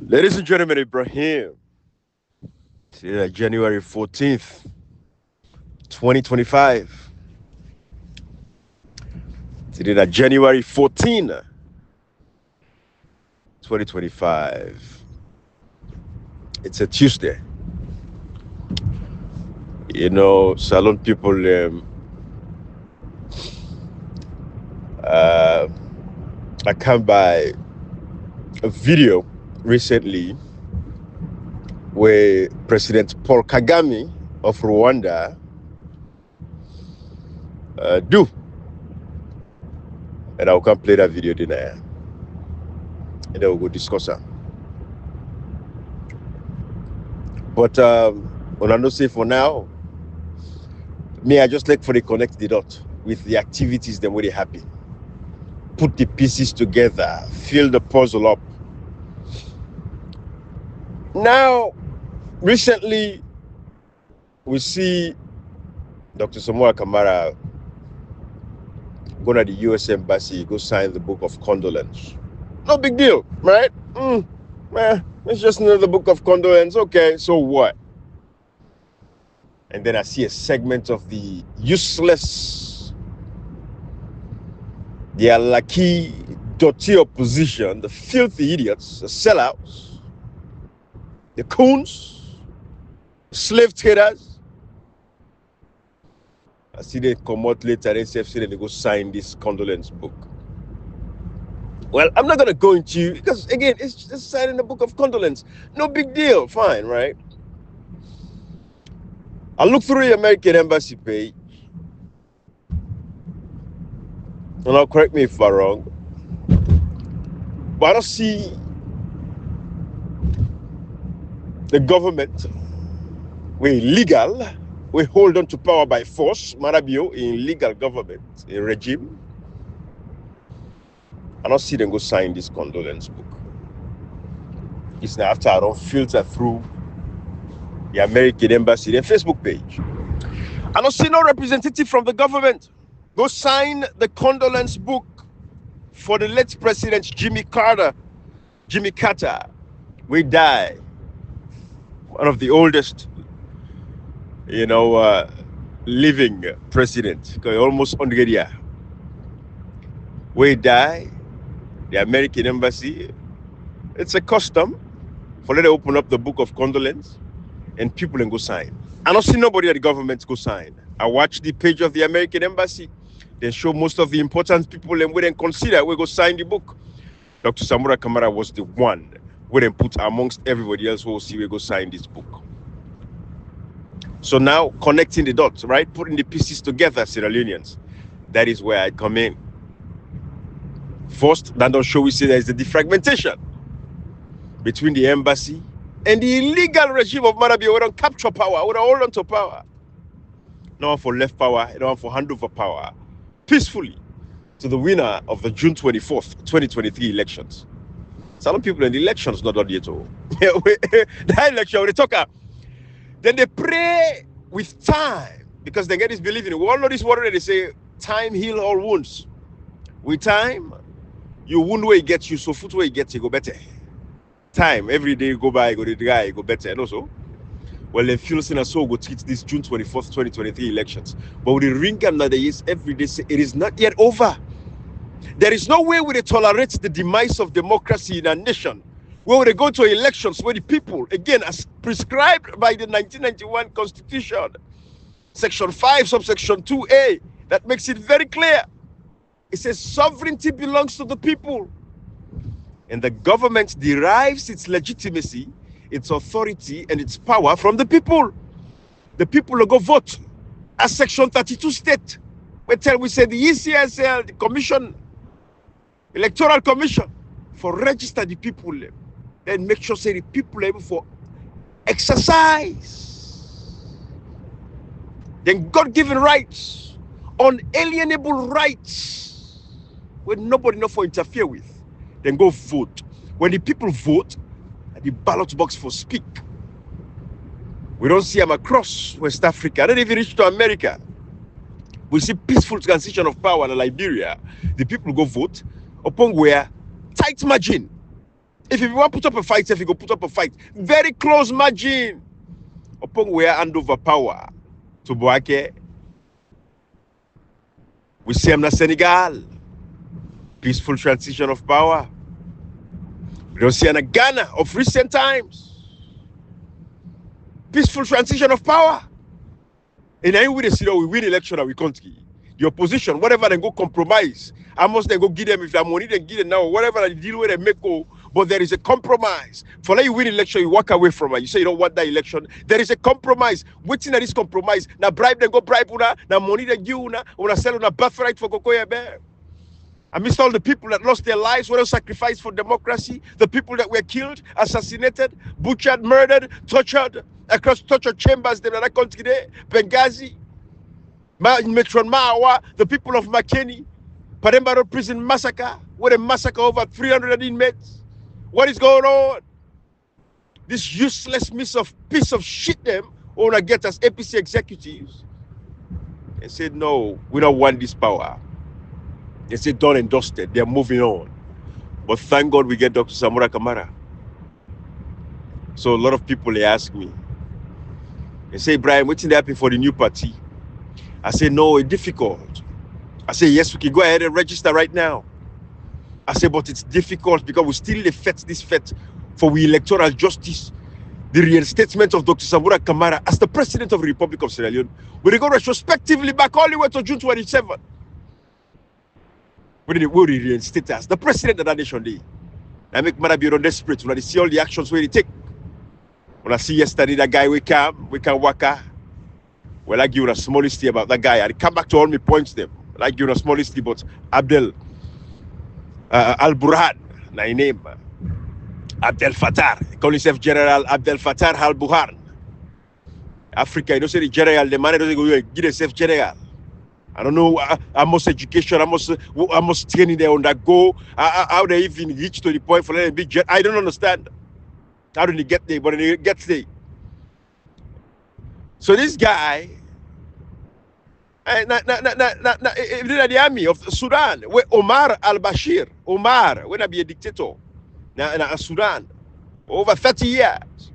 Ladies and gentlemen, Ibrahim. Today, January 14th, 2025. Today, January 14th, 2025. It's a Tuesday. Salon people, uh, I come by a video recently where President Paul Kagame of Rwanda do. And I'll come play that video tonight. And then we'll go discuss it. But when I don't say for now, I just like for the connect the dot with the activities that were happy. Put the pieces together, fill the puzzle up. Now, recently, we see Dr. Samoa Kamara go to the U.S. Embassy, go sign the book of condolence. No big deal, right? It's just another book of condolence. Okay, so what? And then I see a segment of the useless, the unlucky, dirty opposition, the filthy idiots, the sellouts, the coons, slave traders. I see they come out later, they say they go sign this condolence book. Well, I'm not going to go into, because again, it's just signing the book of condolence. No big deal, fine, right? I look through the American Embassy page, and I'll correct me if I'm wrong, but I don't see the government, we're illegal, we hold on to power by force, Marabio, in legal government, a regime. I don't see them go sign this condolence book. It's now after I don't filter through the American Embassy, their Facebook page. I don't see no representative from the government go sign the condolence book for the late President Jimmy Carter. We die. One of the oldest, living president, almost 100 years. We die. The American Embassy, it's a custom for them to open up the book of condolence and people can go sign. I don't see nobody at the government go sign. I watch the page of the American Embassy. They show most of the important people and we then consider we go sign the book. Dr. Samura Kamara was the one we then put amongst everybody else who will see we go sign this book. So now connecting the dots, right? Putting the pieces together, Sierra Leoneans. That is where I come in. First, that don't show we see there is the defragmentation between the embassy and the illegal regime of Marabia. We don't capture power, we don't hold on to power. No one for left power, no one for hand over power peacefully to the winner of the June 24th, 2023 elections. Some people in the elections not done yet. That election, when they talk, then they pray with time because they get this belief in it. We all know this word, they say, time heal all wounds. With time, you wound where it gets you, so foot where it gets you, go better. Time, every day you go by, go the guy, go better. And also, well, they feel sin so go treat this June 24th, 2023 elections. But with the ring and that is every day say it is not yet over. There is no way we tolerate the demise of democracy in a nation where they go to elections where the people, again, as prescribed by the 1991 Constitution, Section 5, subsection 2A, that makes it very clear. It says sovereignty belongs to the people. And the government derives its legitimacy, its authority, and its power from the people. The people will go vote. As Section 32 state, we say the ECSL, the commission, electoral commission, for register the people, then make sure say the people are able for exercise. Then God-given rights, unalienable rights, where nobody know for interfere with, then go vote. When the people vote, the ballot box for speak. We don't see them across West Africa. I don't even reach to America. We see peaceful transition of power in Liberia. The people go vote upon where tight margin. If you want to put up a fight, if you go put up a fight, very close margin. Upon where hand over power to Boake. We see him in Senegal. Peaceful transition of power. We don't see in Ghana of recent times. Peaceful transition of power. And then we win election and we can't give. The opposition, whatever they go compromise. I must then go give them if they money, then give them now. Whatever they deal with, they make go. But there is a compromise. For like you win election, you walk away from it. You say you don't want that election. There is a compromise. Waiting at this compromise. Now bribe them, go bribe una. Now money they give una. Una sell una birthright for Kokoya Bear. I missed all the people that lost their lives, were sacrificed for democracy, the people that were killed, assassinated, butchered, murdered, tortured, across torture chambers, the country there, Benghazi, Metron Mawa, the people of Makeni, Parembaro prison massacre, where they massacre over 300 inmates. What is going on? This useless piece of shit them want to get us APC executives. They said, no, we don't want this power. They say done and dusted. They're moving on. But thank God we get Dr. Samura Kamara. So a lot of people, they ask me, they say, Brian, what's happening for the new party? I say, no, it's difficult. I say, yes, we can go ahead and register right now. I say, but it's difficult because we still affect this fight for we electoral justice. The reinstatement of Dr. Samura Kamara as the president of the Republic of Sierra Leone. We go retrospectively back all the way to June 27. We reinstate us, the president of that nation day. I make Marabion desperate when I see all the actions where he take. When I see yesterday that guy we can waka. Well, I give you a small history about that guy. I come back to all my points them. I give you a small history about Abdel Al-Burhan, my name. Abdel Fattah. He call himself General Abdel Fattah Al-Burhan. Africa, you don't say the general, the man doesn't go give himself general. I don't know how much education, how much training they undergo, how they even reach to the point for them to be jet. I don't understand. How do they get there? But they get there. So this guy, in the army of Sudan, where Omar al-Bashir, when I be a dictator, in Sudan, over 30 years,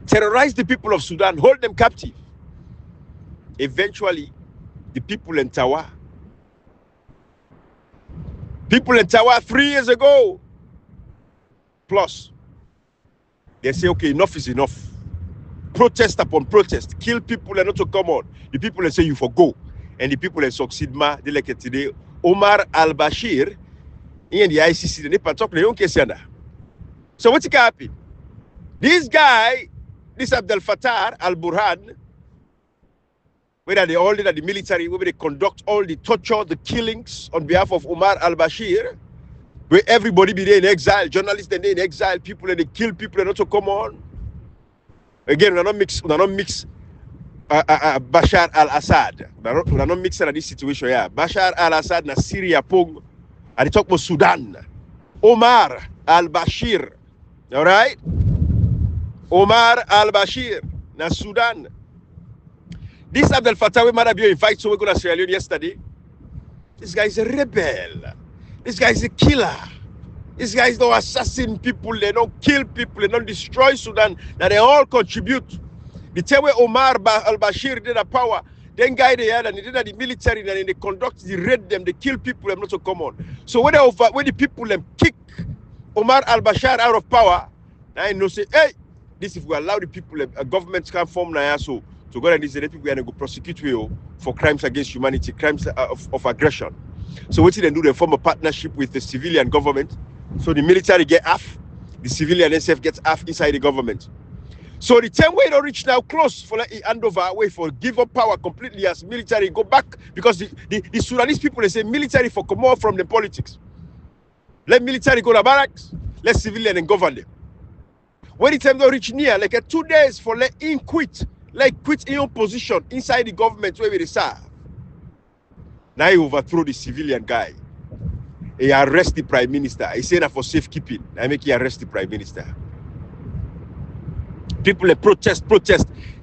terrorized the people of Sudan, hold them captive. Eventually, the people in Tawa 3 years ago, plus, they say, okay, enough is enough. Protest upon protest, kill people and not to come on. The people that say you forgo, and the people that succeed they like it today. Omar al-Bashir, in the ICC, they talk the young case. So what's happening? This guy, this Abdel Fattah al-Burhan, whether they all did at the military, where they conduct all the torture, the killings on behalf of Omar al-Bashir, where everybody be there in exile, journalists they in exile, people and they kill people and not to come on. Again, we are not mix Bashar al-Assad. We are not mixing this situation here. Bashar al-Assad na Syria pong, and they talk about Sudan. Omar al-Bashir, all right? Omar al-Bashir na Sudan. This Abdel Fattah, we might have been invited to go to Sierra Leone yesterday. This guy is a rebel. This guy is a killer. These guys don't assassinate people, they don't kill people, they don't destroy Sudan. Now they all contribute. The time where Omar al-Bashir did a power, then guy they had and they did the military and they conduct, they raid them, they kill people, them not so common. So when the people them kick Omar al-Bashir out of power, now I know say, hey, this if we allow the people, governments can form now so to go and these people are going to go prosecute you for crimes against humanity, crimes of aggression. So what they do, they form a partnership with the civilian government. So the military get half, the civilian SF gets half inside the government. So the time where they reach now close for like hand over way for give up power completely as military go back because the Sudanese people they say military for come out from the politics. Let military go to barracks, let civilian and govern them. When the time they reach near like 2 days for let him quit, like quit in your position inside the government where they serve. Now he overthrow the civilian guy. He arrest the prime minister. He say that for safekeeping. I make he arrest the prime minister. People protest.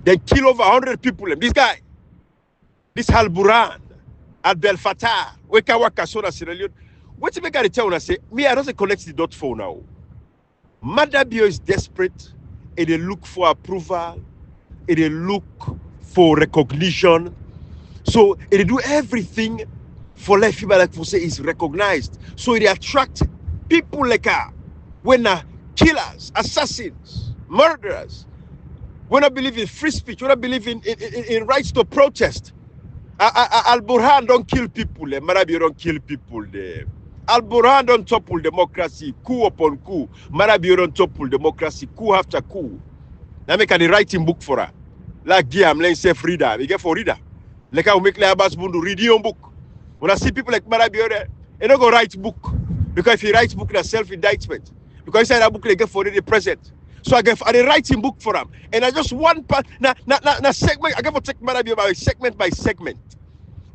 They kill over 100 people. This guy, this Al-Burhan, Abdel Fattah, Waka Sona Sierra Leone, what if I got to tell when I say, me, I don't connect the dot for now. Madabio is desperate. It look for approval. It look for recognition. So it do everything for life. People like for say is recognized. So it attract people like her. When killers, assassins, murderers. When I believe in free speech, when I believe in rights to protest. Al Burhan don't kill people. Marabio don't kill people there. Al Burhan don't topple democracy, coup upon coup. Marabio don't topple democracy, coup after coup. Now make a writing book for her. Like Guillaume, let's say reader. We get for reader. Like I will make Abbas Bundu read your book. When I see people like Marabio there, they don't go write book. Because if he writes book, that's self-indictment. Because inside that book, they get for the present. So I get a writing book for them. And I just one part, now segment, I get for take Marabio by segment.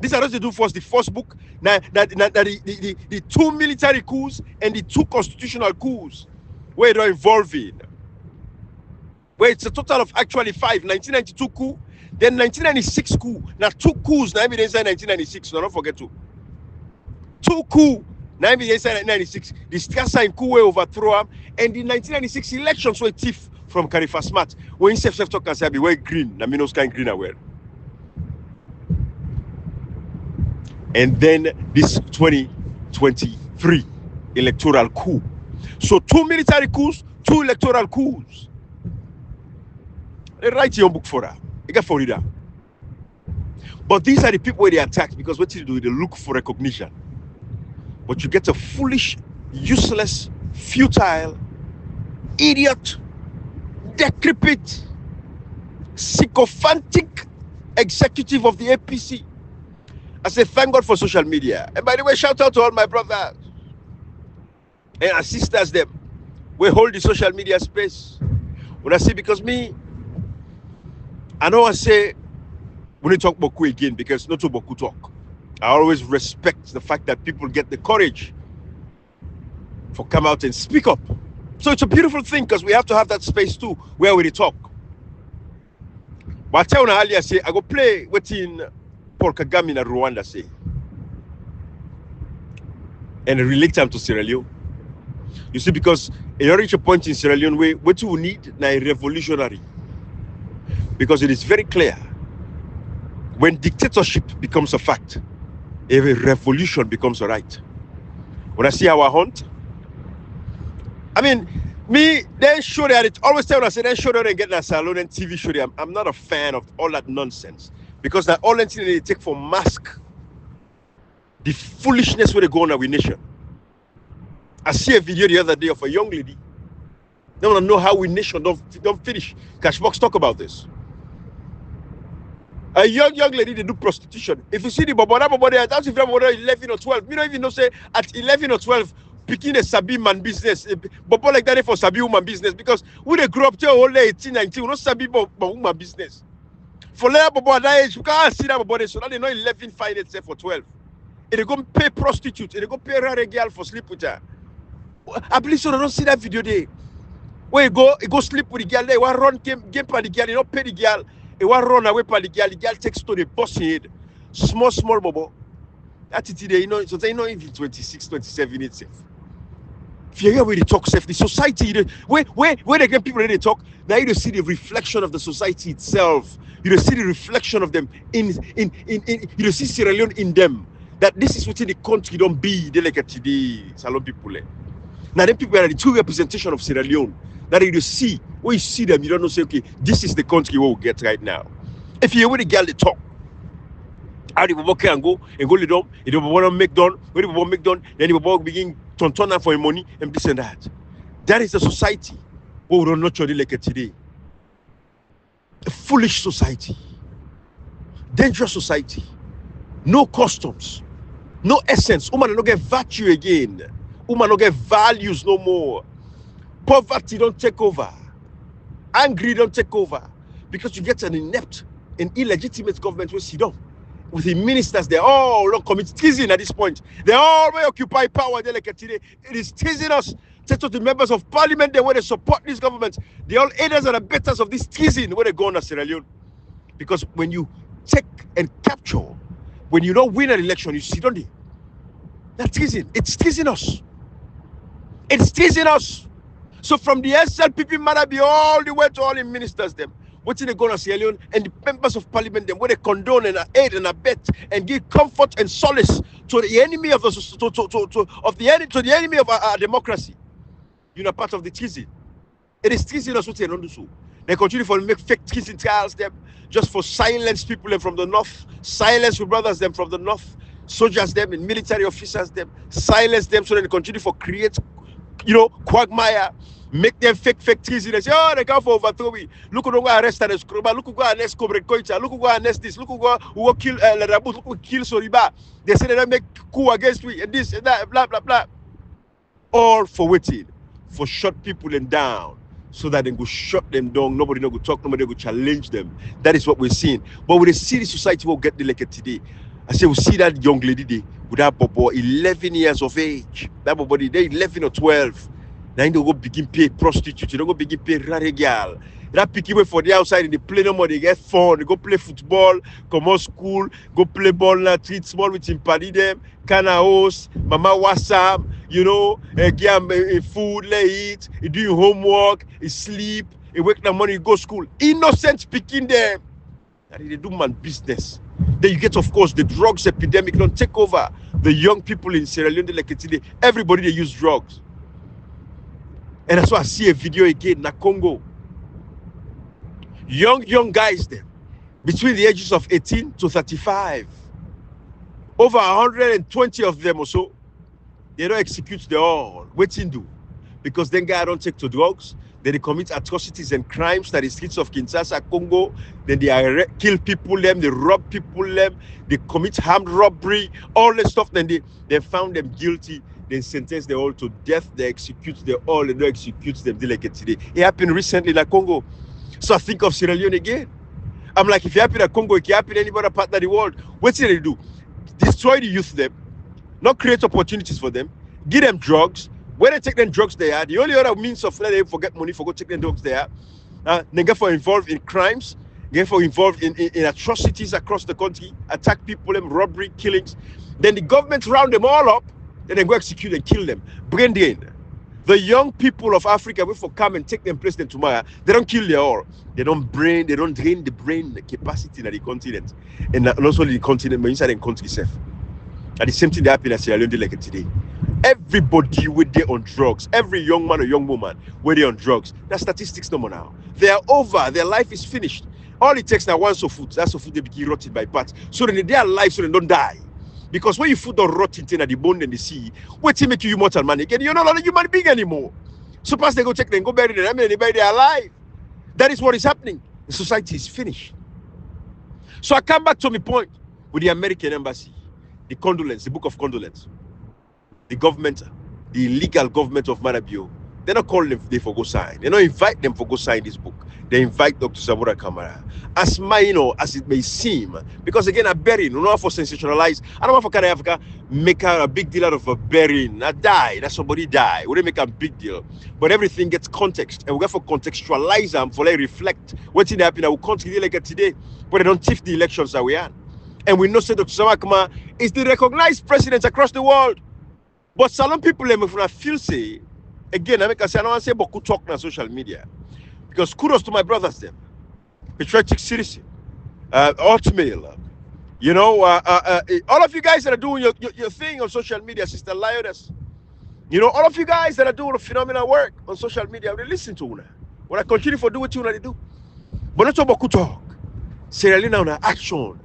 These are those they do first, the first book, the 2 military coups and the 2 constitutional coups where they're involved in. Where it's a total of actually 5, 1992 coup, then 1996 coup. Now 2 coups, now evidence in 1996, so don't forget to. 2 coups, now evidence in 1996. The Strasser coup were overthrow him, and the 1996 elections were thief from Khalifa Smart. When he self-talk and say, be wear green, na minos kind green aware. And then this 2023 electoral coup. So 2 military coups, 2 electoral coups. They write your book for her. You get for reader. But these are the people where they attack because what you do, they look for recognition. But you get a foolish, useless, futile, idiot, decrepit, sycophantic executive of the APC. I say thank God for social media. And by the way, shout out to all my brothers and our sisters them. We hold the social media space. When I say because me, I know I say we need to talk Boku again because not to Boku talk. I always respect the fact that people get the courage for come out and speak up. So it's a beautiful thing because we have to have that space too where we talk. But I tell you, I say I go play within Paul Kagame in Rwanda say and relate them to Sierra Leone. You see, because you reach a point in Sierra Leone where what you need now a revolutionary. Because it is very clear when dictatorship becomes a fact, a revolution becomes a right. When I see our hunt, I mean, me, they show that it always tell us, they show that they get a salon and TV show. I'm not a fan of all that nonsense. Because that all that they take for mask the foolishness where they go on our nation. I see a video the other day of a young lady. They want to know how we nation don't finish. Cashbox talk about this. A young lady, they do prostitution. If you see the Bobo there, that's if you're 11 or 12. You don't even know, say, at 11 or 12, picking a Sabi man business. Bobo like that for Sabi woman business. Because when they grow up till only 18, 19, we don't Sabi woman business. For later Bobo at that age, you can't see that Bobo. So now they know 11 fine itself for 12. And they go pay prostitute. And they go pay rare girl for sleep with her. I believe so. I don't see that video there. Where you go sleep with the girl there. You want run game for the girl. You don't pay the girl. You want run away for the girl takes to the boss head. Small Bobo. That's it there, you know. So they know if it's 26, 27 itself. If you hear where they talk self, the society, where they get people they talk, now you don't see the reflection of the society itself. You don't see the reflection of them in you don't see Sierra Leone in them. That this is within the country don't be they like today, Salon people. Now them people are the true representation of Sierra Leone. That you see, when you see them, you don't know, say, okay, this is the country we will get right now. If you hear where the girl they talk, how the Bobo can go and go lay down, if the Bobo want to make done, when the Bobo make done, then the Bobo begin to turn for money and this and that. That is the society we don't nurture like today. A foolish society, dangerous society, no customs, no essence. Woman don't get virtue again. Woman don't get values no more. Poverty don't take over. Angry don't take over. Because you get an inept and illegitimate government with Sidon. With the ministers, they're all not commit treason at this point. They all may occupy power. They like today. It is teasing us. To the members of parliament, they want to support this government. They all aiders and abettors of this treason where they go on to Sierra Leone. Because when you take and capture, when you don't win an election, you sit on it. That's teasing. It's teasing us. It's teasing us. So from the SLPP Marabi all the way to all the ministers them, what they go to Sierra Leone and the members of parliament them, where they condone and aid and abet and give comfort and solace to the enemy of the enemy of our democracy. You know, part of the teasing. It is teasing us what they don't do so. They continue to make fake teasing trials them just for silence people from the north, silence your brothers them from the north, soldiers them and military officers them, silence them so that they continue to create, quagmire, make them fake teasing and say, oh, they come for overthrow me. Look who go arrest and Skruba, look who go arrest Kobre Koita, look who go arrest this, look who go kill Lerabut, look who kill Soriba. They say they don't make coup against me and this and that, blah, blah, blah. All for waiting, for shut people them down, so that they go shut them down. Nobody no go talk, nobody go challenge them. That is what we're seeing. But with a serious society will get elected today. I say we see that young lady there with that bobo 11 years of age. That bobo they 11 or 12. Now they go begin pay prostitute, they don't go begin pay rare girl. That pick away for the outside in the play no more, they get fun, they go play football, come on school, go play ball now, treat small with him party them, kana host, mama wasam, give food, lay eat, he do homework, he sleep, he wake the morning, he go school. Innocent picking them. And they do man business. Then you get, of course, the drugs epidemic don't take over the young people in Sierra Leone like today. Everybody they use drugs. And that's why I see a video again in Congo. Young guys there, between the ages of 18 to 35. Over 120 of them or so, they don't execute the all. Waiting do. Because then guys don't take to drugs. Then they commit atrocities and crimes that the streets of Kinshasa, Congo. Then they kill people, they rob people, they commit armed robbery, all this stuff. Then they found them guilty. Then sentence them all to death. They execute them all and they don't execute them like today. It happened recently in Congo. So I think of Sierra Leone again. I'm like, if it happened in Congo, it can happen in any other part of the world. What do they do? Destroy the youth them, not create opportunities for them, give them drugs. When they take them drugs there, the only other means of letting them forget money for go take them drugs there, they get for involved in crimes, get for involved in atrocities across the country, attack people, robbery, killings. Then the government round them all up, then they go execute and kill them. Brain drain. The young people of Africa will for come and take them place them tomorrow. They don't kill them all. They don't drain the brain capacity in the continent. And also the continent, but inside the country itself. And the same thing that happened at Sierra Leone like today. Everybody with there on drugs, every young man or young woman with there on drugs. That statistics no more now. They are over, their life is finished. All it takes now one so food. That's so food they begin rotting by parts. So then they are alive so they don't die. Because when you food don't rot in the bone and the sea, what to make you immortal man again? You're not a human being anymore. So past they go check them, go bury them, they bury they are alive. That is what is happening. The society is finished. So I come back to my point with the American embassy, the condolence, the book of condolence. The government, the illegal government of Marabio, they're not calling them for go sign. They don't invite them for go sign this book. They invite Dr. Samora Kamara. As minor as it may seem, because again, a burying, no for sensationalize. I don't want for Africa make a big deal out of a burying, a die, that somebody die. We don't make a big deal, but everything gets context, and we got for contextualize them for like reflect what's in happening. I will continue like today, but they don't tiff the elections that we are, and we know that Dr. Samora Kamara is the recognized president across the world. But some people feel say again, I don't want to say beaucoup talk on social media. Because kudos to my brothers them. Patriotic citizen, Altmail, all of you guys that are doing your thing on social media, Sister Lioness, all of you guys that are doing phenomenal work on social media, I listen to una. When I continue for do what you want to do. But not about talk. Sierra Leone on action.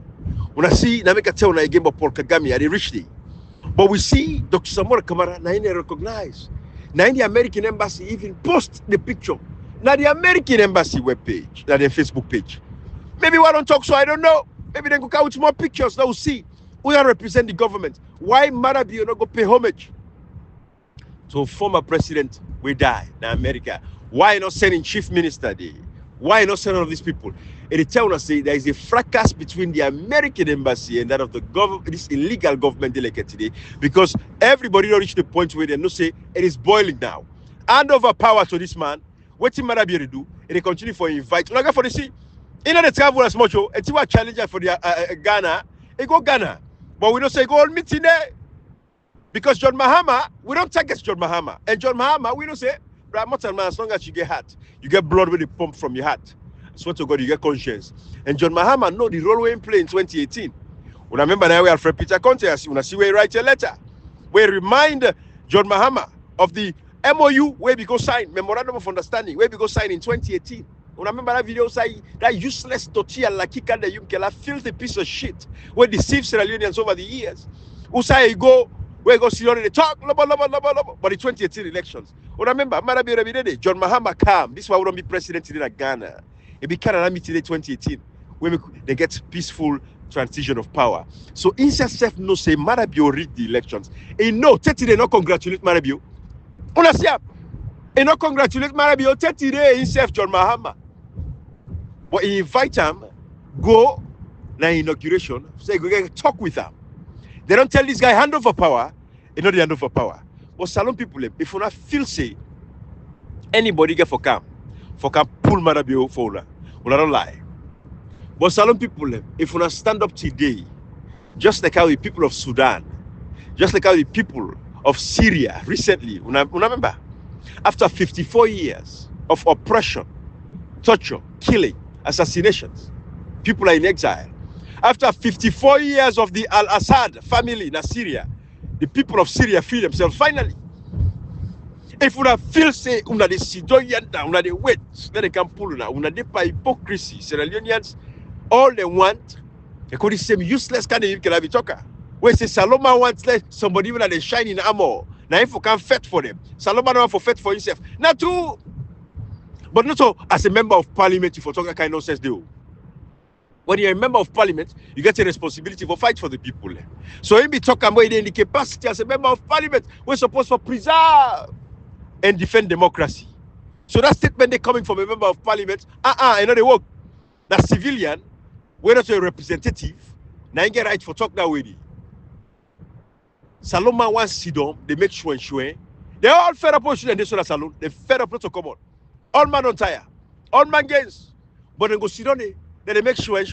When I see Namika tell na again about Paul Kagame, I reach the. But we see Dr. Samora Kamara na recognize. Now in the American embassy even post the picture. Now the American embassy webpage, now their Facebook page. Maybe why don't talk so I don't know. Maybe they go come with more pictures. Now we'll see who are represent the government. Why Marabio not go pay homage to former president we die in America? Why not sending chief minister there? Why not sending all of these people? And they tell us say there is a fracas between the American embassy and that of the government, this illegal government delegate today, because everybody don't reach the point where they know say it is boiling now. Hand over power to this man. What did Marabio do? And they continue for invite. Look for the see. In the travel as much, and see what challenge for the Ghana. They go Ghana, but we don't say go on meeting there. Because John Mahama, we don't target John Mahama. And John Mahama, we don't say, man, as long as you get heart, you get blood when it pump from your heart. I swear to God, you get conscience. And John Mahama know the role we play in 2018. When I remember now we are Fred Peter Conte, when I see where he write a letter, where remind John Mahama of the MOU where we go sign, Memorandum of Understanding, where we go sign in 2018. When I remember that video, say that useless Totia Lakika de Yumkela filthy piece of shit where deceived Sierra Leoneans over the years. Who say go where go see on the talk, but the 2018 elections. When I remember, John Mahama calm. This is why we don't be president in Ghana. It be Canada meeting today 2018 when they get peaceful transition of power. So inside self no say Marabio read the elections. And no, 30 they not congratulate Marabio. Honestly, and not congratulate Marabio 30 days himself John Mahama. But he invite him, go na inauguration, say go get talk with him. They don't tell this guy hand over power, they know the hand over power. But Salon people, if you not feel say anybody get for come pull Marabio for una don't lie. But Salon people, if you not stand up today, just like how the people of Sudan, just like how the people of Syria recently, remember, after 54 years of oppression, torture, killing, assassinations, people are in exile. After 54 years of the Al-Assad family in Syria, the people of Syria free themselves finally. If una feel say una de sidoyanda, una de wait, then they can pull una de by hypocrisy. Sierra Leoneans, all they want, they call the same useless kind of can be talker. Where say Saloma wants let somebody even they shine in armor. Now if you can fight for them, Saloma don't want for fight for himself. Not true. But not so as a member of parliament, if you talk kind of nonsense do. When you're a member of parliament, you get a responsibility for fight for the people. So if you talk about the capacity as a member of parliament, we're supposed to preserve and defend democracy. So that statement they coming from a member of parliament, I know they work. That civilian, we're not a representative, now you get right for talk that way. Saloma wants Sidom, they make sure. They all fed up on and they saw that salon, they fed up not to come on. All man on tire, all man gains. But then go sit on it, then they make sure.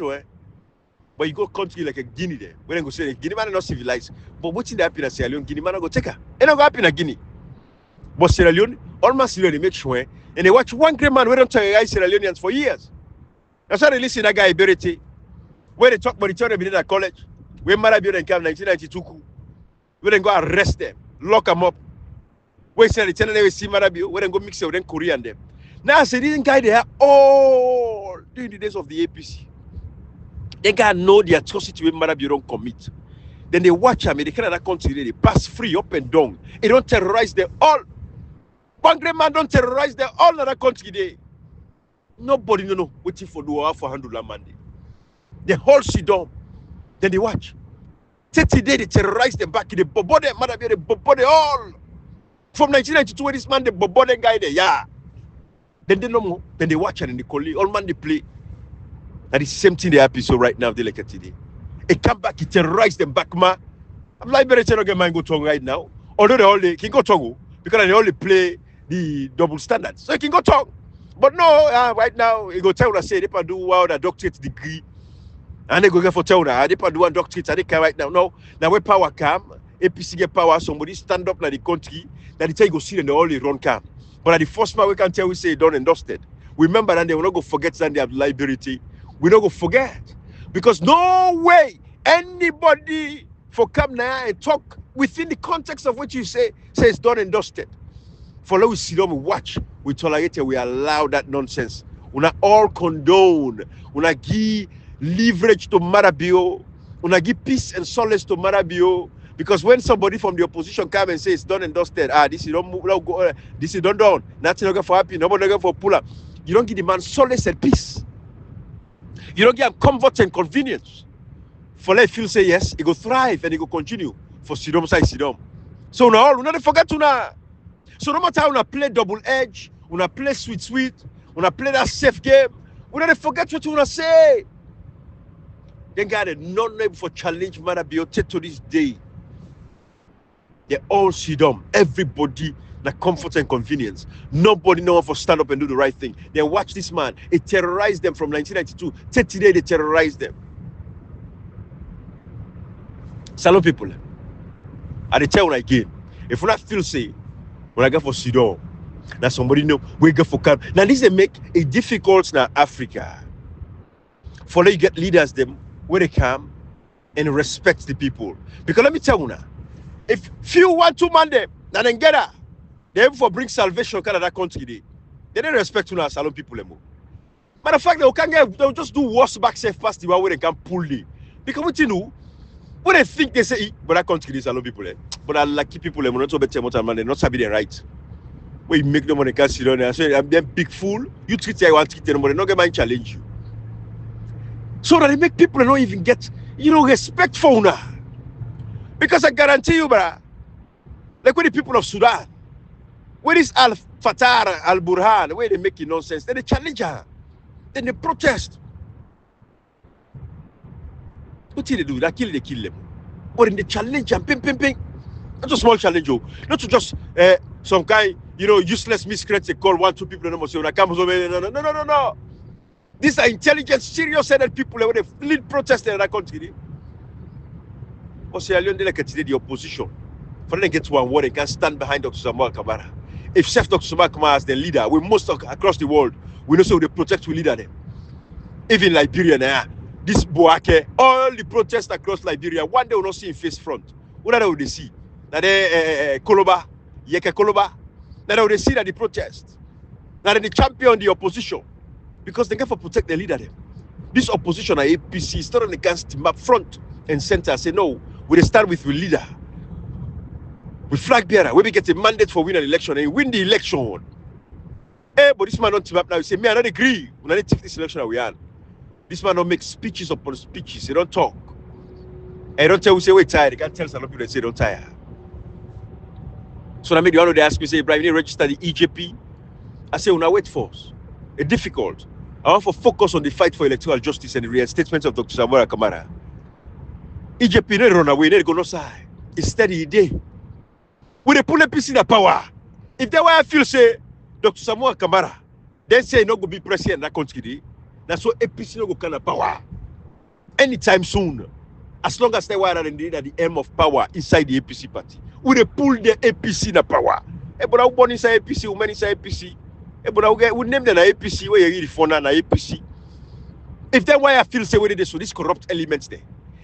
But you go country like a Guinea there. When they go say Guinea man are not civilized. But what's in the happy in Sierra Leone, Guinea man go take her. And I go happy in Guinea. But Sierra Leone, all man Sierra Leone they make sure. And they watch one great man, we don't tell Sierra Leoneans for years. That's why they listen to that guy Berete. Where they talk about the children in at college. When Marabio and Camp 1992. We then go arrest them, lock them up. Where say the channel they see Marabio, we then go mix it with them Korean them. Now I say this guy they are all during the days of the APC. They gotta know the atrocity when Marabio don't commit. Then they watch them in the Canada country, they pass free up and down. They don't terrorize them all. One great man don't terrorize them all in that country there. Nobody no waiting for the for handle that man. They hold sit down. Then they watch. 30 days they terrorize them back in the Bobode, Marabio, the Bobode all. From 1992 when this man the Bobode guy there, yeah. Then they no more. Then they watch and they call it all man they play. And it's the same thing they happen so right now they like it today. It come back, it terrorize them back, ma. I'm like better to get mine go tongue right now. Although they only can go tongue because they only play the double standard. So you can go tongue. But no, right now you go tell us say they can do a doctorate degree. And they go get for tell now they can do a doctorate and they can right now. No, now where power come, APC get power, somebody stand up like the country, that they tell you go see and they only run camp. But at the first man we can tell we say done and dusted. Remember that they will not go forget that they have liability. We don't go forget. Because no way anybody for come now and talk within the context of what you say it's done and dusted. For let we sit down, we watch, we tolerate it, we allow that nonsense. We not all condone, we not give leverage to Marabio, we not give peace and solace to Marabio. Because when somebody from the opposition come and say it's done and dusted, this is don't this is done, nothing for happy, nobody for pull up. You don't give the man solace and peace. You don't give him comfort and convenience. For let feel say yes, he go thrive and he go continue for Sidom side Sidom. So now we not forget to now. So no matter how we play double edge, we play sweet, we play that safe game, we don't forget what we say. Then got a non-name for challenge Marabio to this day. They all Sidom, everybody the comfort and convenience. Nobody know for stand up and do the right thing. Then watch this man. It terrorized them from 1992. Till today they terrorized them. Salon people. I tell you again, if we not feel say, when I go for Sudan, now somebody know we go for camp. Now this they make it difficult now Africa. For you get leaders them where they come and respect the people. Because let me tell you now, if few want to man them, now then get her, they for bring salvation to that country. They don't respect you now, Salon people anymore. Matter of fact, they'll just do worse back safe past the one where they can pull it. Because what you know, when they think they say, but that country is Salon people, but I like people, not so better, they're not sabi the right. Where you make no money, can't sit down there. So I'm them big fool. You treat you, I want to treat them, but they're not going to challenge you. So that they make people not even get, respect for now. Because I guarantee you, brah, like when the people of Sudan, where is Al Fatah, Al Burhan, where they making nonsense, then they challenge her, then they protest. What did they do? They kill them. But in the challenge and ping. Not a small challenge, not to just some kind, useless miscreants they call 1-2 people no. No. These are intelligent, serious-headed people when they lead protests in that country. But Sierra Leone, they continue the opposition. For them to get to one word, they can stand behind Dr. Samuel Kamara. If Chef Dr. Samuel Kamara as the leader, we most across the world, we know so they protect we leader them. Even Liberia now, this Boake, all the protests across Liberia, one day will not see in face front. What will they see? Now they Koloba, Yeke Koloba. Now they see that the protest. Now they champion the opposition. Because they can protect the leader them. This opposition at APC stood on against him up front and center. Say no, we start with the leader. With flag bearer, we get a mandate for win an election and win the election. But this man don't team up now. You say, me, I don't agree. We don't take this election that we are. This man don't make speeches upon speeches. He don't talk. And don't tell we say we're tired. They can't tell some people that say don't tire. So I made the honor they ask me, say, Ibrahim, you need to register the EJP. I say, now wait for us. It's difficult. I want to focus on the fight for electoral justice and the reinstatement of Dr. Samuel Kamara. EJP need to run away, need to go no side. Instead, he did. When they pull APC in the power, if they were feel say Dr. Samuel Kamara, then say not go be president in that country, that's why APC no go kind of power anytime soon. As long as they were at the aim of power inside the APC party, when they pull the APC in the power, but I born inside APC, women inside APC. But we name them APC where you read for na APC. If they why I feel say where they so these corrupt elements there.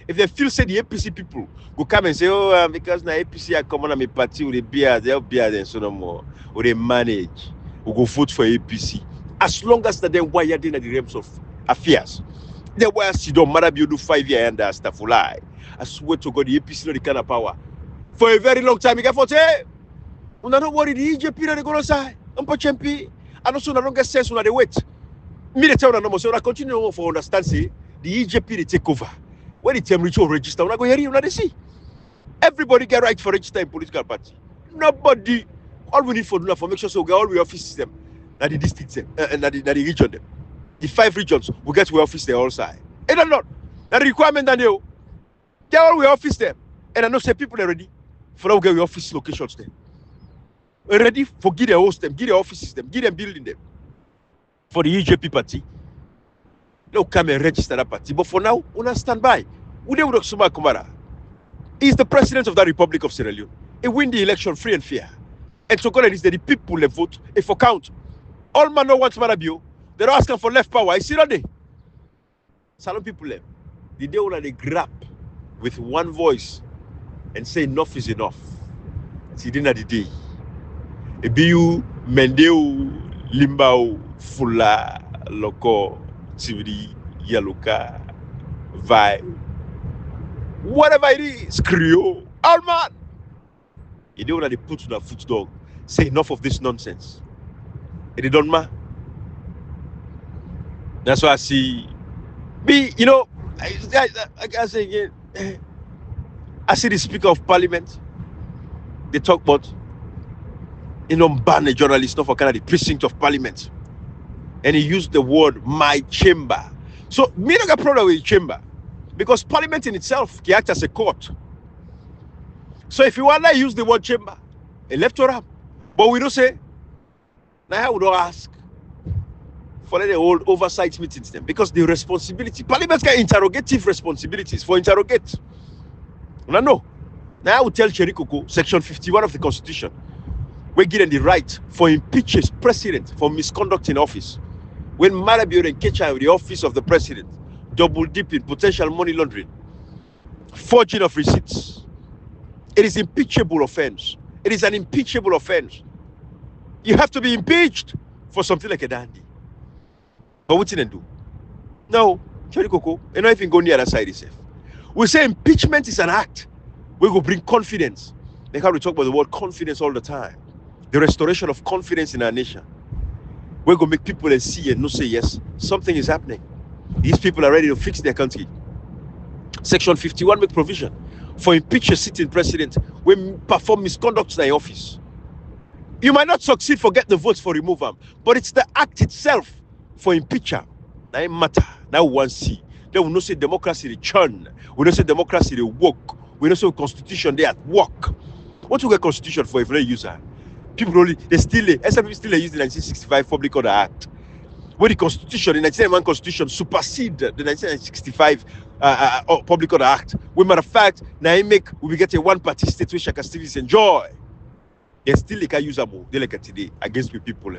If they feel say the APC people go come and say, oh, because na APC are coming on my party with the beer, they'll be and so no more. Or they manage, we go vote for APC. As long as they wired in the realms of affairs. They were Sidon Marabio do 5 years and stuff lie. I swear to God, the APC no the kind of power. For a very long time, you get for say, we not worry the EJP they go say, champion. And also, I don't get sense when they wait. Me, they tell them no more. So, I continue for understand, say, the EJP, they take over. When the term reach or register, when I go here, you know, they see. Everybody get right for register in political party. Nobody. All we need for do for make sure so we get all we office them. Now the districts them, and the region them. The 5 regions, we get we office there all side. And I'm not. Now the requirement that they get all we office them. And I know say people are ready for now get we office locations there. Ready for give their host them, give their offices them, give them building them. For the EJP party, they'll come and register that party. But for now, we stand by. Ude Dr. Samuel Kamara is the president of the Republic of Sierra Leone. He win the election free and fair. And so is that the people they vote if for count. All man no want Marabio. They're asking for left power. I see that day. Some people left. The day when they grab with one voice and say enough is enough. See dinner the day. Ebiu, Mendeu, Limbao, Fula, Loco, Tividi, Yaluka, Vai, whatever it is, Creole, all man. You don't want to put to the foot dog. Say enough of this nonsense. It don't matter. That's why I see. I say again. I see the Speaker of Parliament. They talk about. Ban a journalist not for kind of the precinct of Parliament. And he used the word my chamber. So me not got problem with the chamber. Because Parliament in itself can act as a court. So if you want to use the word chamber, electoral. But we don't say, now I would ask for the whole oversight meetings them. Because the responsibility, Parliament can interrogative responsibilities for interrogate. No. Now I will tell Cherikoko, Section 51 of the Constitution, we give them the right for impeach president for misconduct in office. When Marabio and Kecha with the office of the president, double dipping, potential money laundering, forging of receipts, it is impeachable offense. It is an impeachable offense. You have to be impeached for something like a dandy. But what did they do? No, Cherikoko, and not even go near the other side itself. We say impeachment is an act. We will bring confidence. Like how we talk about the word confidence all the time. The restoration of confidence in our nation. We're going to make people see and not say yes, something is happening. These people are ready to fix their country. Section 51 make provision for impeach a sitting president when perform misconduct in their office. You might not succeed for get the votes for remove them, but it's the act itself for impeacher. Now it matter. Now we want to see. Then we know say democracy they churn. We know say democracy they work. We know say constitution they at work. What you get constitution for if you use that? People only SFP still use the 1965 Public Order Act. Where the constitution, the 1991 constitution supersede the 1965 Public Order Act. When matter of fact, now we get a one-party state which can still enjoy. They still can use them. They like today against the people.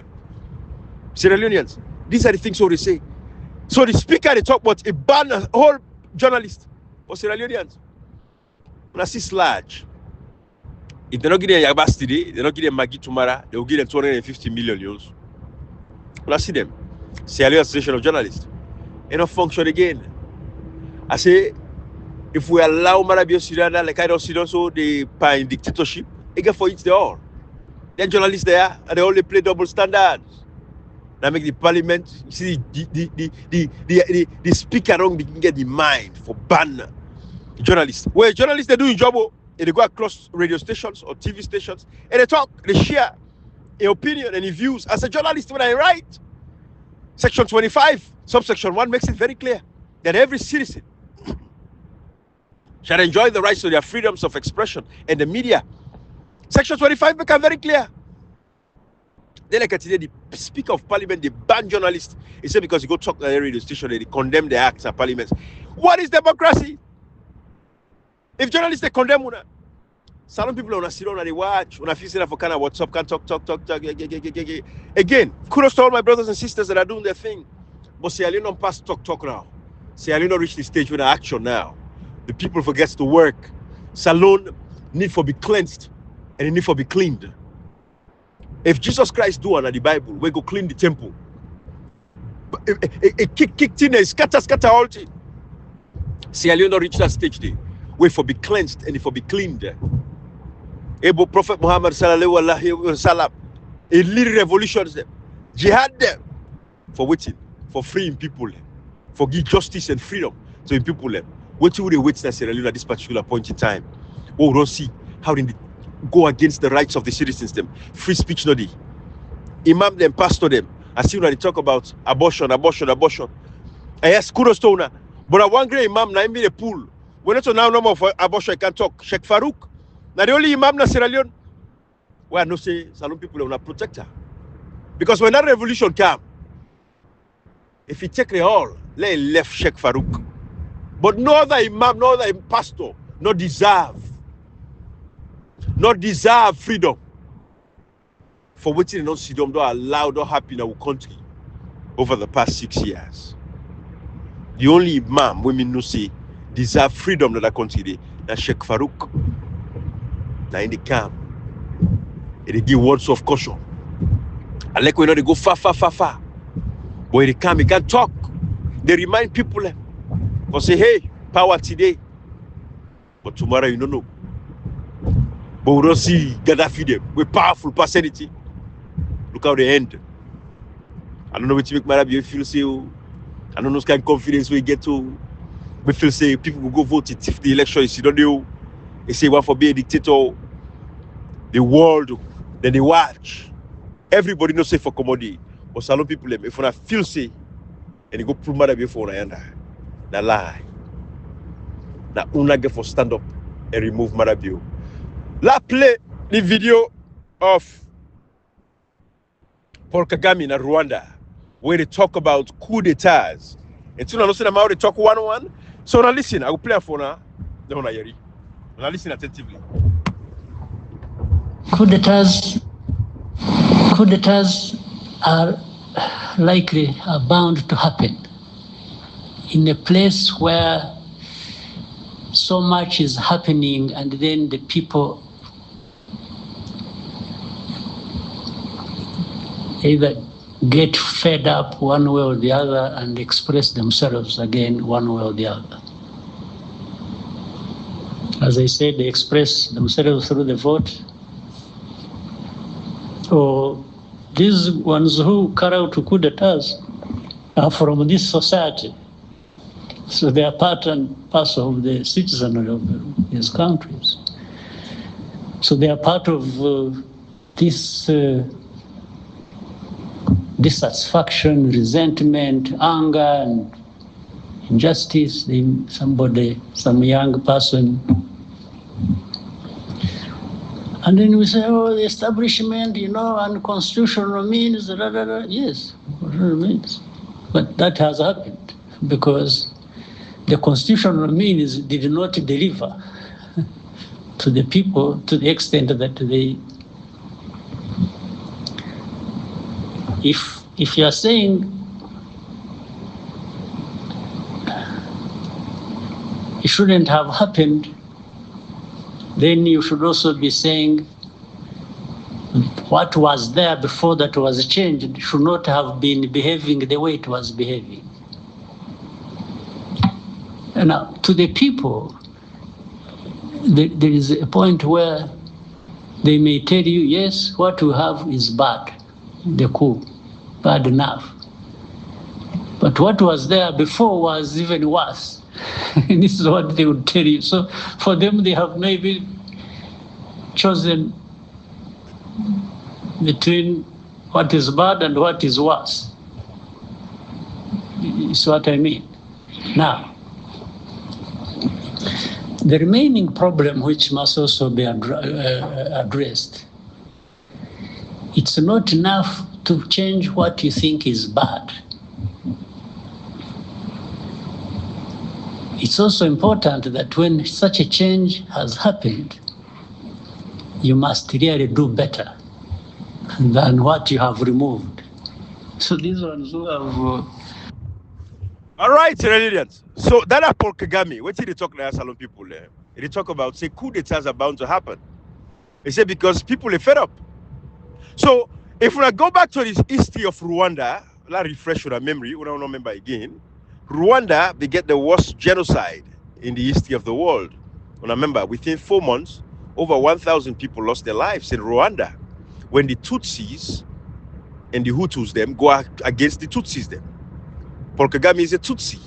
Sierra Leoneans, these are the things they say. So the speaker they talk about a ban a whole journalist for Sierra Leoneans. When I see large, if they're not getting Yabas today, they're not getting Maggie tomorrow, they will give them 250 million euros. When I see them, Sierra Leone Association of Journalists, they don't function again. I say, if we allow Marabio Sirana, like I don't see also the in dictatorship, again for each they all. There are journalists there, and they only play double standards. Now make the parliament, you see the speaker don't get the mind for ban journalists. Where journalists they do in job, and they go across radio stations or TV stations, and they talk, they share an opinion and views. As a journalist, when I write, Section 25, subsection 1 makes it very clear that every citizen shall enjoy the rights to their freedoms of expression and the media. Section 25 makes it very clear. Then like today, the Speaker of Parliament, they ban journalists. He said because you go talk at the radio station, they condemn the acts of Parliament. What is democracy? If journalists they condemn una, some people on a sit down and they watch, when I feel for kind of WhatsApp, can talk. Again, kudos to all my brothers and sisters that are doing their thing. But Sierra Leone don't pass talk now. Sierra Leone don't reach the stage with action now. The people forgets to work. Salon need for be cleansed and it need for be cleaned. If Jesus Christ do under the Bible, we go clean the temple. A kick in, scatter all thing. Sierra Leone don't reach that stage there. Wait for be cleansed and it for be cleaned. Able Prophet Muhammad sallallahu alaihi wasallam, a little revolutions them, jihad them for waiting, for freeing people, for give justice and freedom to the people. What will they wait in Sierra Leone at this particular point in time? Oh, don't see how they go against the rights of the citizens. Them free speech, no day. Imam them, pastor them. I see when they talk about abortion. I ask kudos to una, but I want great imam na me the pool. We're not now no more for abortion. I can talk. Sheikh Farouk. Now the only imam na Sierra Leone where no say Salon people are not protector. Because when that revolution came, if you take the all, they left Sheikh Farouk. But no other imam, no other pastor, not deserve freedom. For what they don't see them, don't allow, don't happen in our country over the past 6 years. The only imam women no say deserve freedom in that country, that's Sheikh Farouk. Now in the camp, they give words of caution. I like when they go far. But in the camp, they can't talk. They remind people, or say, hey, power today, but tomorrow you don't know. But we don't see Gaddafi them with powerful personality. Look how they end. I don't know what to make Marabio feel say. I don't know what kind of confidence we get to. We feel say people will go vote if the election is don't know. They say one for being a dictator. The world, then they watch. Everybody knows say for commodity. But some people if I feel say and they go prove Marabio for una that lie. That una get for stand up and remove Marabio. Let's play the video of Paul Kagame in Rwanda, where they talk about coup d'etats. And so now they talk one-on-one. So now listen, I will play for now. Now listen attentively. Coup d'etats are bound to happen in a place where so much is happening, and then the people either get fed up one way or the other and express themselves again one way or the other. As I said, they express themselves through the vote. So these ones who carry out coup d'etats are from this society. So they are part and parcel of the citizenry of these countries. So they are part of this dissatisfaction, resentment, anger, and injustice. Some young person. And then we say, oh, the establishment, unconstitutional means, Yes, constitutional means. But that has happened because the constitutional means did not deliver to the people to the extent that they. If you are saying it shouldn't have happened, then you should also be saying what was there before that was changed should not have been behaving the way it was behaving. And now, to the people, there is a point where they may tell you, yes, what you have is bad, the coup, bad enough. But what was there before was even worse. And this is what they would tell you. So for them, they have maybe chosen between what is bad and what is worse. Is what I mean. Now, the remaining problem, which must also be addressed, it's not enough to change what you think is bad. It's also important that when such a change has happened, you must really do better than what you have removed. So these ones who have... All right, Iranians. So that are Paul Kagame. What did he talk to Salon people there? He talk about, say, coup d'etats are bound to happen. He said because people are fed up. So if we go back to this history of Rwanda, let's refresh our memory, we don't remember again. Rwanda, they get the worst genocide in the history of the world. And remember, within 4 months, over 1,000 people lost their lives in Rwanda when the Tutsis and the Hutus them go against the Tutsis them. Paul Kagame is a Tutsi.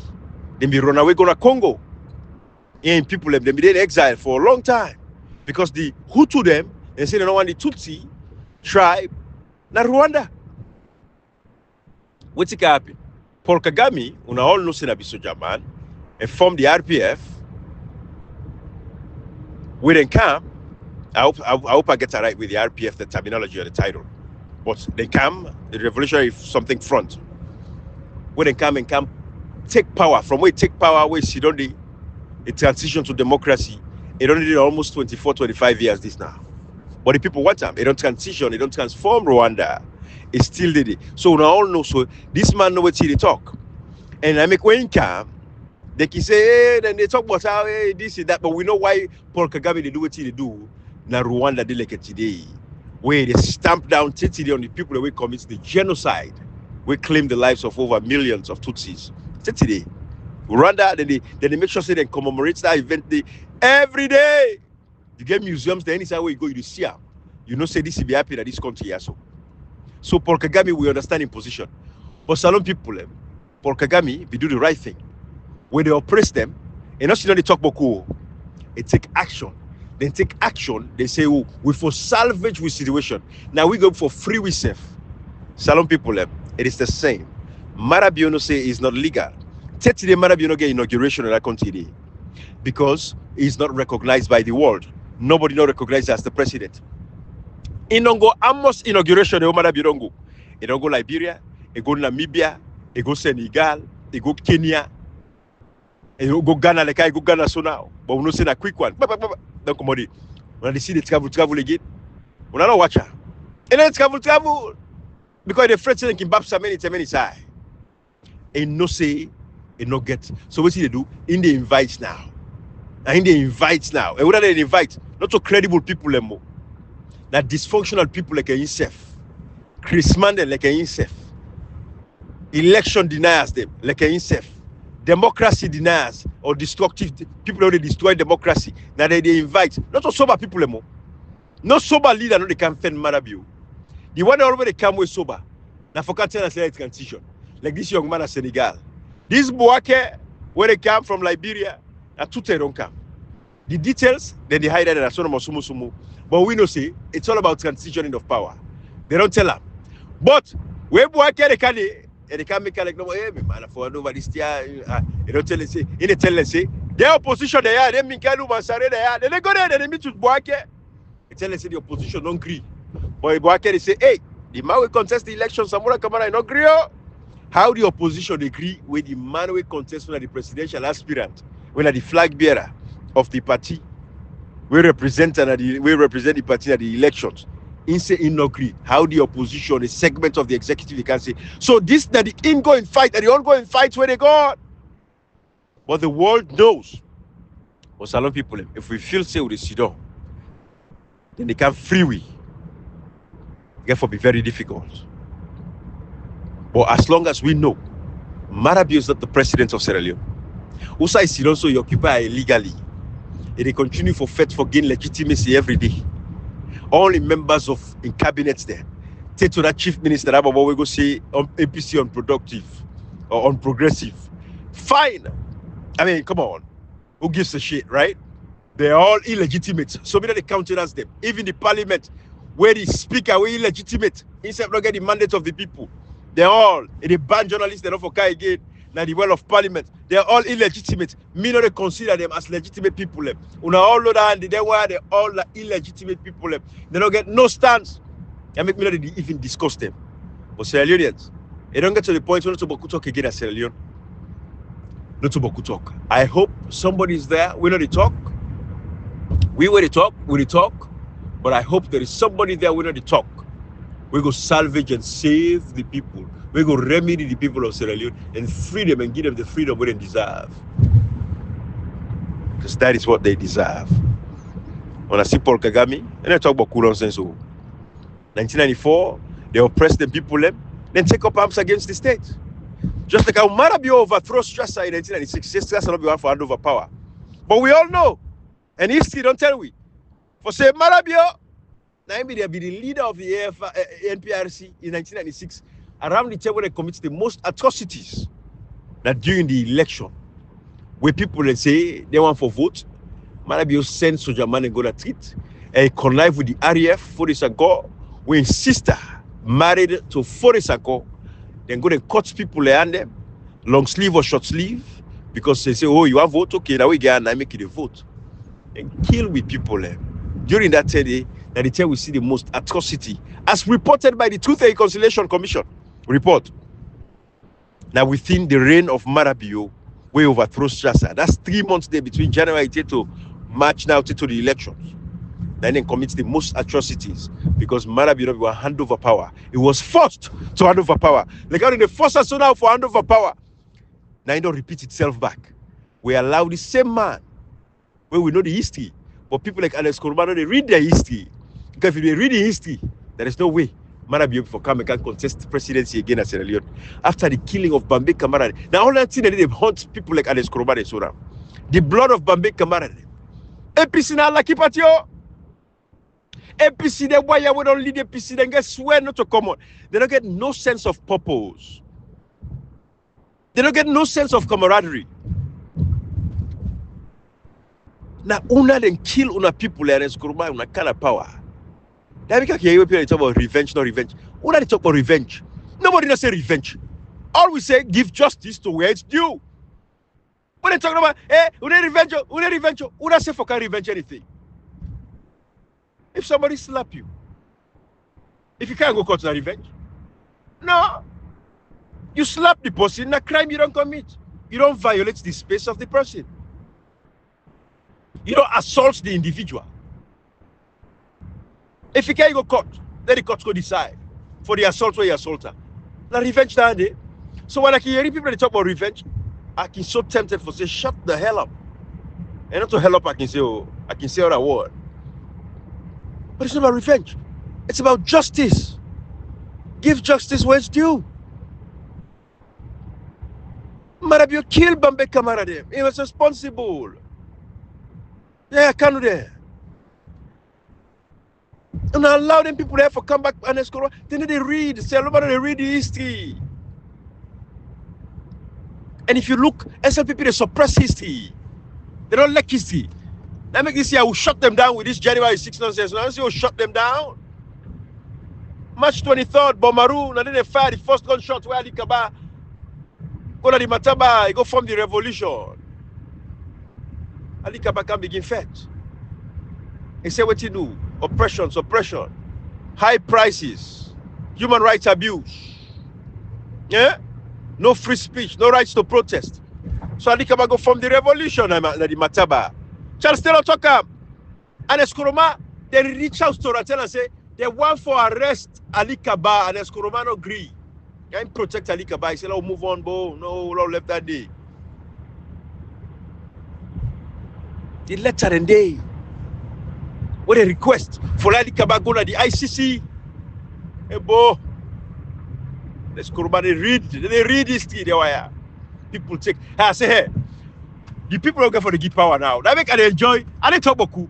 They be run away go to Congo. And people them been in exile for a long time because the Hutu them, they say they don't want the Tutsi tribe, not Rwanda. What's it happen? Paul Kagame, we all know that he's a soldier man, and formed the RPF. We then come. I hope I get it right with the RPF, the terminology or the title. But they come, the Revolutionary something front. When they come and take power. From where they take power, where she don't need a transition to democracy. It only did almost 24, 25 years this now. But the people want them. They don't transition, they don't transform Rwanda. It's still did it. So we all know. So this man know what he talk. And I make when he come, they can say, hey, then they talk about how hey, this and that. But we know why Paul Kagame they do what he do. Now Rwanda they like it today. Where they stamp down Titi on the people that we commit the genocide. We claim the lives of over millions of Tutsis. Today, Rwanda, then they make sure say they commemorate that event every day. You get museums, then anytime where you go, you see them. You know, say this will be happy that this country here. So Paul Kagame, we understand in position. But Salon people, Paul Kagame, they do the right thing. When they oppress them, and not they talk about cool, they take action. Then take action, they say, oh, we for salvage with situation. Now we go for free with safe. Salon people, it is the same. Marabiono say is not legal. Today, Marabiono get inauguration in that country because he's not recognized by the world. Nobody not recognized as the president. It don't go almost inauguration in Marabiono. It don't go Liberia, it go Namibia, it go Senegal, it go Kenya, it go Ghana like I go Ghana so now. But we don't say a quick one. don't come on. When they see the travel again, when I don't watch her. And then travel because the friends and kimbap so many side. And no say, and no get. So what they do? In the invites now. And they invite now. And what they invite? Not so credible people anymore. That dysfunctional people like himself. Chris Mandel like himself. Election deniers them like himself. Democracy deniers or destructive people already destroy democracy. Now they invite not so sober people anymore. No sober leader no they can fend Marabio. The one that already come with sober. Now for tell us transition. Like this young man at Senegal. This Bouake, where they come from Liberia, at two don't come. The details, then they hide that as sumu. But we know say it's all about transitioning of power. They don't tell them. But where Bouake they can make like no hey man for over this year. They don't tell us say in the tell us say their opposition they are, they Minkalu Mansare they are. They go there, they meet with Bouake. They tell us say the opposition don't agree. But Bouake they say, hey, the man will contest the election, Samora Kamara not agree. How the opposition agree with the man will contest when the presidential aspirant, when the flag bearer of the party, we represent the party at the elections. In say in agree. How the opposition, a segment of the executive, you can say. So this that the ongoing fight and the ongoing fights where they go. But the world knows. For Salon people, if we feel say with the Sidon, then they can free we. Therefore be very difficult. But as long as we know, Marabio is not the president of Sierra Leone. Usa is also you occupy illegally. And they continue for gain legitimacy every day. Only members of in cabinets there. Take to that chief minister about what we go say on APC unproductive or unprogressive. Fine. I mean, come on. Who gives a shit, right? They're all illegitimate. So many they countenance them. Even the parliament, where the speaker were illegitimate, instead of not getting the mandate of the people. They're all, they ban journalists, they're not for Kai again. Now the well of parliament, they're all illegitimate. Me not consider them as legitimate people. Una all know that they were they all like illegitimate people. They don't get no stance. I make me not even discuss them. But Sierra Leoneans, they don't get to the point where not to talk again at Sierra Leone. Not to talk. I hope somebody is there. We know the talk. We will talk. But I hope there is somebody there. We know the talk. We go salvage and save the people. We go remedy the people of Sierra Leone and free them and give them the freedom they deserve. Because that is what they deserve. When I see Paul Kagame, and I talk about cool nonsense. 1994, they oppressed the people, then take up arms against the state. Just like how Marabio overthrows Strasser in 1996, Strasser not be one for hand over power. But we all know, and history don't tell we. For say Marabio, now be the leader of the NPRC in 1996. Around the table, they commit the most atrocities that during the election, where people they say they want for vote, Marabio send soldier man and go to treat, and connive with the RAF, Forisako, when sister married to Forisako, then go and cut people and them, long sleeve or short sleeve, because they say, oh, you have vote, okay, now we get and I make it a vote. And kill with people during that day. That the time we see the most atrocity, as reported by the Truth and Reconciliation Commission report. Now within the reign of Marabio, we overthrow Strasser. That's 3 months there between January to March now to the elections. Then commits the most atrocities because Marabio will hand over power. It was forced to hand over power. Like how they force us now for hand over power. Now it don't repeat itself back. We allow the same man where we know the history. But people like Alex Koromano, they read their history. Because if they read the history, there is no way Marabio for come and can contest presidency again at Sierra Leone. After the killing of Bambe Kamara. Now all that thing they hunt people like Alex Koromano and so on. The blood of Bambe Kamara. APC na lucky patio. APC they why we don't lead APC, then get swear not to come on. They don't get no sense of purpose. They don't get no sense of camaraderie. Now, una then kill una people and Kuruma una kind of power. That because here people talk about revenge, not revenge. Una they talk about revenge. Nobody not say revenge. All we say give justice to where it's due. When they talk about una revenge, una say for can revenge anything. If somebody slap you, if you can't go court to revenge, no. You slap the person, a crime you don't commit. You don't violate the space of the person. You don't assault the individual. If you can't go court, let the court go decide for the assault where you assault her. Now revenge that day. So when I can hear people they talk about revenge, I can so tempted for say shut the hell up. And not to hell up, I can say other word. But it's not about revenge. It's about justice. Give justice where it's due. Marabio killed Bambe Kamara them. He was responsible. Yeah, I can't do that. And I allow them people there for come back and escort. Then they read. Say, they read the history. And if you look, SLPP, they suppress history. They don't like history. That make this year, I will shut them down with this January 6 nonsense. Now, we'll shut them down. March 23rd, Bomaru, and then they fire the first gunshot where Ali Kaba go to the Mataba, he go form the revolution. Ali Kaba can begin fight. He say what he do? Oppression, suppression, high prices, human rights abuse. Yeah? No free speech, no rights to protest. So Ali Kaba go form the revolution at the Mataba. Charles Taylor talk up. And Eskoroma, they reach out to Ratel and say, they want for arrest Ali Kaba, and Eskoroma no agree. Can protect Ali Kaba. He said, "Oh, move on, bo. No, we left that day." The letter and day, what a request for Ali Kaba go to the ICC. Hey, bo. Eskoroma they read history. They were people take. I say, hey, the people are going for the give power now. That make they enjoy. And they talk about coup.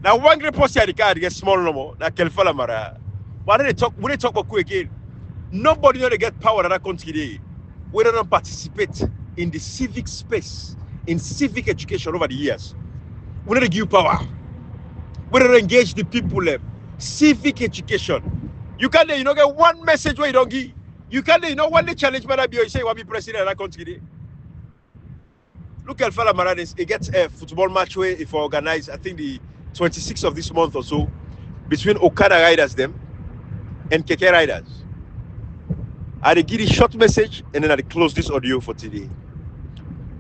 Now one great post here, the car get small no more. Now Kelfala Mara. But when they talk about coup again, nobody know they get power in that country today. We don't participate in the civic space, in civic education over the years. We don't give power. We don't engage the people. Civic education. You can't, get one message where you don't give. You can't, one day challenge Marabio, you say you want to be president of that country today. Look at Fala Maradis. He gets a football match where if organize, I think the 26th of this month or so, between Okada riders them and Keke riders. I give a short message and then I close this audio for today.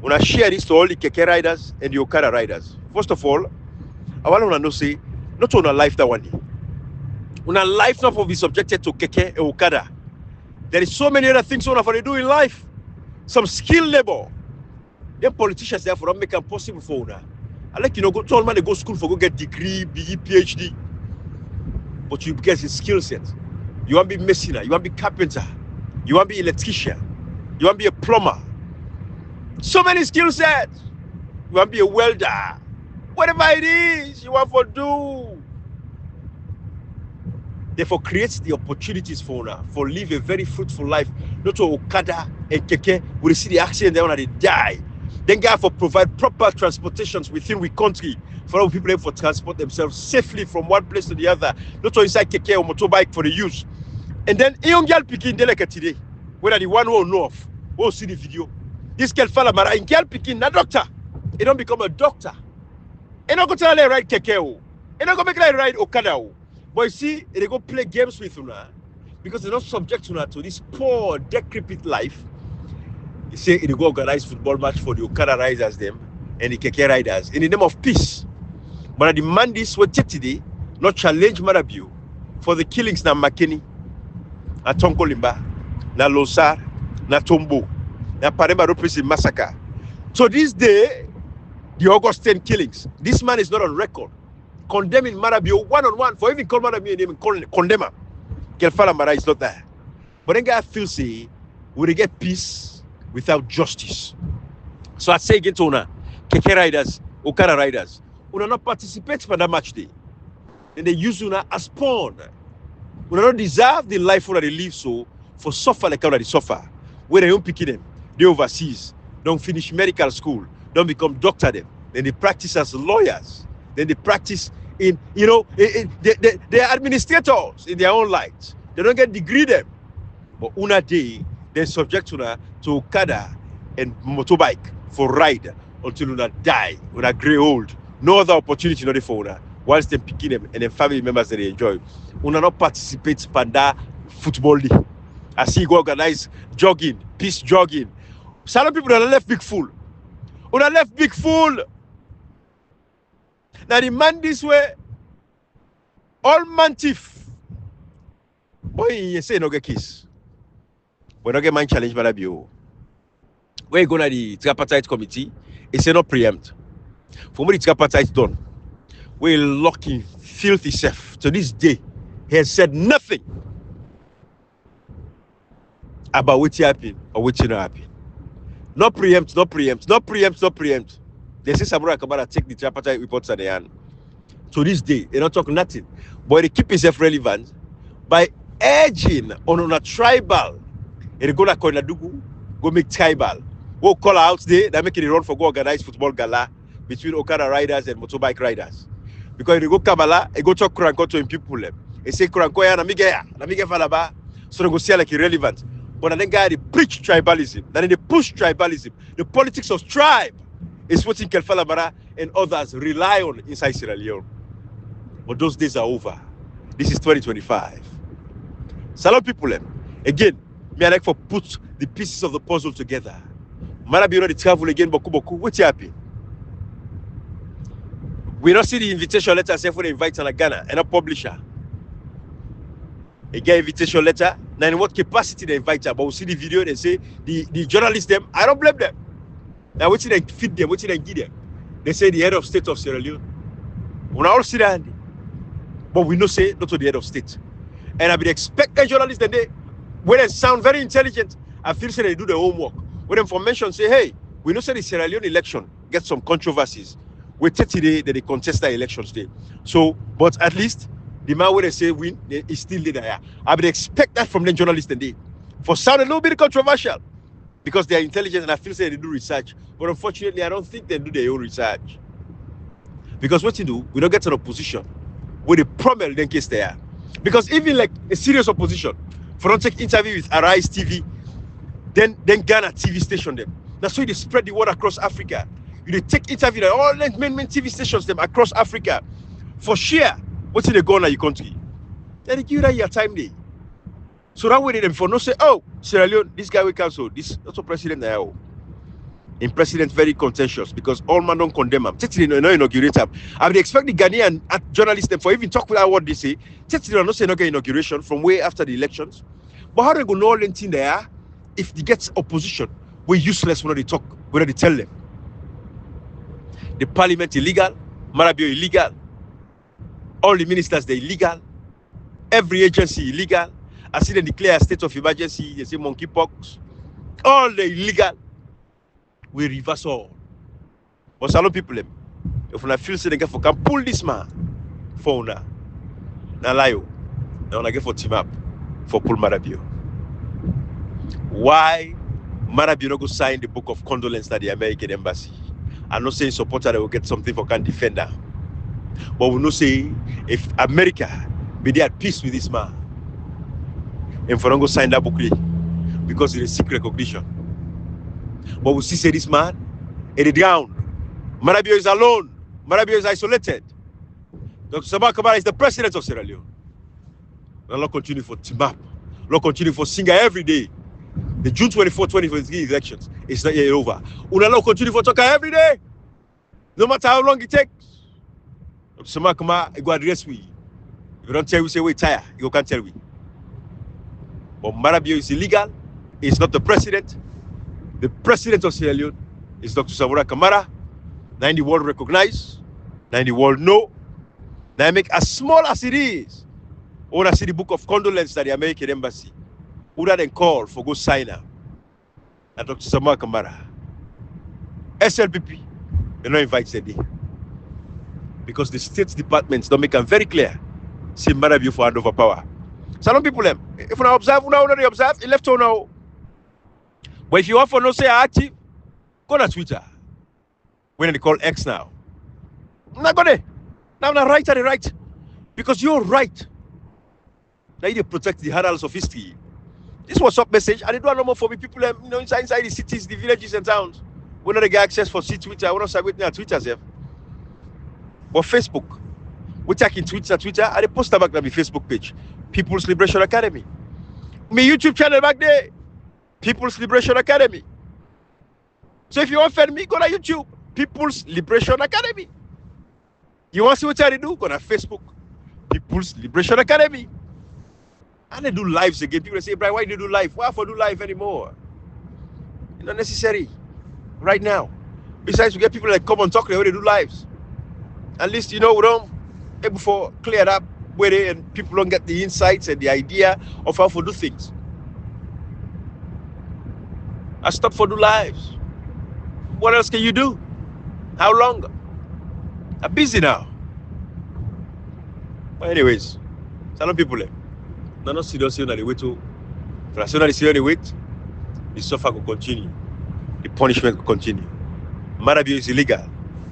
When I share this to all the Keke riders and the Okada riders, first of all, I want to know say, not on a life that one day. On a life not for be subjected to Keke and Okada. There is so many other things on for they do in life. Some skill labor. Them politicians therefore don't make it possible for now. I like go to all man they go school for go get degree, BE, PhD. But you get a skill set. You want to be masonry, you want to be carpenter, you want to be electrician, you want to be a plumber. So many skill sets. You want to be a welder. Whatever it is you want to do. Therefore, creates the opportunities for now, for live a very fruitful life. Not to Okada and Keke, we see the accident there when they die. Then God for provide proper transportations within the country for all people able to transport themselves safely from one place to the other. Not to inside Keke or motorbike for the use. And then a young girl picking delicate today, whether the one who know of, who see the video. This girl fella mara in girl picking na doctor. He don't become a doctor. He not go tell her ride Keke. He not go make her ride Okada. But you see, they go play games with her because they're not subject to this poor, decrepit life. You say they go organize football match for the Okada riders them and the Keke riders in the name of peace. But I demand this what today, not challenge Marabio for the killings na Makeni, na Tonkolimba, na Losar, na Tombo, na Paremba Repressive massacre. So this day, the August 10 killings, this man is not on record. Condemning Marabio one-on-one for even call Marabio name and condemn him. Kelfala Mara is not there. But then God feels say, will they get peace without justice? So I say again to Una, Keke riders, Okada riders, Una not participate for that match day. Then they use Una as pawn. Una not deserve the life that they live so for suffer like how they suffer. Where they don't pick them, they overseas, don't finish medical school, don't become doctor them. Then they practice as lawyers. Then they practice in, they're administrators in their own light. They don't get degree them. But Una day, they're subject to Okada and motorbike for ride until Una die, Una grey old. No other opportunity not for Una. Whilst they're picking them and then family members that they enjoy. Una not participate in that football league. I see go organize jogging, peace jogging. Some people that left big fool. Una left big fool. Now the man this way, all man thief. Boy, you say no get case. We no get man challenge Marabio. Where you go to the tripartite committee, it's not preempt. For me, the tripartite done. We're locking filthy self. To this day, he has said nothing about what happened or what not happened. Not preempt. They say Samura Kamara take the tripartite reports at the hand. To this day, they don't talk nothing. But they keep himself relevant by urging on a tribal. They go to Koinadugu, go make tribal. We'll call out there, they're making it run for go organize football gala between Okada riders and motorbike riders. Because they go Kabala, they go talk Kuranko to people. They say Kuranko ya na mige falaba. So they go see like irrelevant. But then guy they preach tribalism. Then they push tribalism. The politics of tribe is what Kel Falabara and others rely on inside Sierra Leone. But those days are over. This is 2025. Salon people, again, me I like for put the pieces of the puzzle together. Marabio know the travel again, boku. What's happening? We don't see the invitation letter say for the invite to Ghana and a publisher. They get invitation letter. Now in what capacity they invite her? But we see the video, they say the journalists them, I don't blame them. Now what they feed them, what they give them? They say the head of state of Sierra Leone. We all see that. But we know say not to the head of state. And I be expecting journalists that when they sound very intelligent, I feel say they do their homework. When information say, hey, we know say the Sierra Leone election gets some controversies. We take today that they contest the elections day. So, but at least the man where they say win is still there. I would expect that from the journalists today. For sound a little bit controversial because they are intelligent and I feel say they do research. But unfortunately, I don't think they do their own research. Because what you do, we don't get an opposition with a problem then case there. Because even like a serious opposition, for don't take interview with Arise TV, then Ghana TV station them. That's why they spread the word across Africa. You take interview at all the main TV stations them across Africa for share. What's in the Ghana your country? Then they give you that your time day. So that way them for no say, oh, Sierra Leone, this guy will cancel. This not a president now. In president very contentious because all man don't condemn him. Technically no inaugurate him. I would expect the Ghanaian journalists them for even talk without what they say. Technically not say no inauguration from way after the elections. But how they go know all anything there if they get opposition? We're useless when they talk, when they tell them. The parliament illegal, Marabio illegal, all the ministers they're illegal, every agency illegal. I see them declare a state of emergency, they say monkeypox, all the illegal. We reverse all. But some people, if I feel say they get for can pull this man for now, now lie, now I get for team up for pull Marabio. Why Marabio not go sign the book of condolence at the American embassy? I'm not saying supporter they will get something for can defend her. But we know say if America be there at peace with this man, and for not go sign that book because it's a secret recognition. But we see say this man in the ground. Marabio is alone. Marabio is isolated. Dr. Samura Kamara is the president of Sierra Leone. And Lord continue for team up. Lord continue for singer every day. The June 24, 2023 elections is not yet over. Lord continue for talker every day. No matter how long it takes. Dr. Samura Kamara go address we. If you don't tell we say we tired, you can't tell we. But Marabio is illegal. He's not the president. The president of Sierra Leone is Dr. Samura Kamara. Now in the world recognize. Now in the world know. Now I make as small as it is. I want to see the book of condolence at the American embassy. Who then call for go sign her? And Dr. Samura Kamara. SLPP, they don't invite Zedi. Because the State Departments don't make them very clear. See Marabio for hand over power. Some people them. If you observe, you observe, it left on now. But if you want for no say active, go to Twitter. When they call X now. I'm not going to. Now I'm not right at the right. Because you're right. Now you protect the handles of history. This was up message, and they do no more for me. People inside the cities, the villages and towns. We don't get access for see Twitter. We don't say with me on Twitter, Zef. But Facebook. We take in Twitter, and they post back on my Facebook page. People's Liberation Academy. My YouTube channel back there. People's Liberation Academy. So if you want to me, go to YouTube. People's Liberation Academy. You want to see what they do? Go on Facebook, People's Liberation Academy. And they do lives again. People say, Brian, why do you do live? Why for do live anymore? It's not necessary right now. Besides, we get people like come and talk, they already do lives. At least, we don't able for clear it up where they, and people don't get the insights and the idea of how to do things. I stopped for do lives. What else can you do? How long? I'm busy now. But anyways, some people they're not serious on the way to. For as soon as they see on the wait, the suffer will continue. The punishment will continue. Marabio is illegal.